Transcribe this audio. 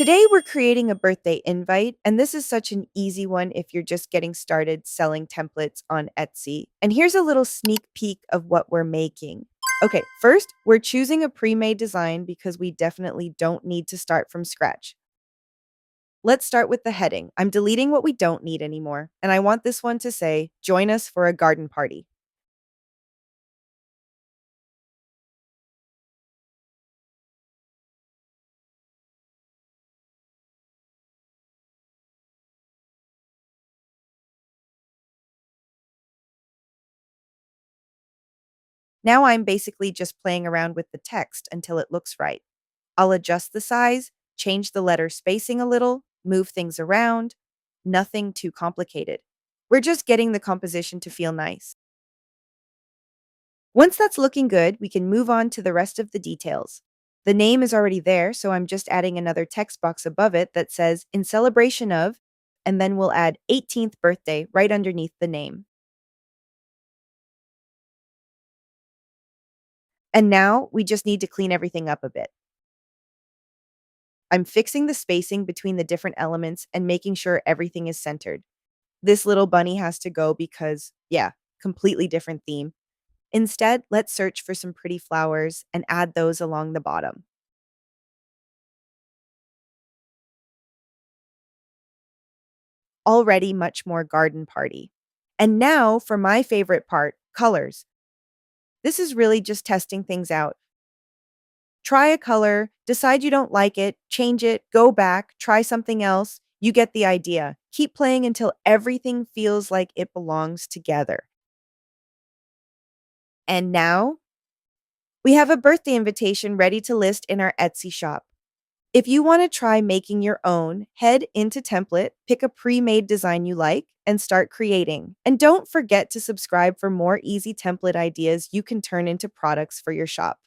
Today, we're creating a birthday invite, and this is such an easy one if you're just getting started selling templates on Etsy. And here's a little sneak peek of what we're making. Okay, first, we're choosing a pre made design because we definitely don't need to start from scratch. Let's start with the heading. I'm deleting what we don't need anymore, and I want this one to say, "Join us for a garden party." Now I'm basically just playing around with the text until it looks right. I'll adjust the size, change the letter spacing a little, move things around. Nothing too complicated. We're just getting the composition to feel nice. Once that's looking good, we can move on to the rest of the details. The name is already there, so I'm just adding another text box above it that says, "In celebration of," and then we'll add 18th birthday right underneath the name. And now we just need to clean everything up a bit. I'm fixing the spacing between the different elements and making sure everything is centered. This little bunny has to go because, yeah, completely different theme. Instead, let's search for some pretty flowers and add those along the bottom. Already much more garden party. And now for my favorite part, colors. This is really just testing things out. Try a color, decide you don't like it, change it, go back, try something else. You get the idea. Keep playing until everything feels like it belongs together. And now we have a birthday invitation ready to list in our Etsy shop. If you want to try making your own, head into Templett, pick a pre made design you like, and start creating. And don't forget to subscribe for more easy template ideas you can turn into products for your shop.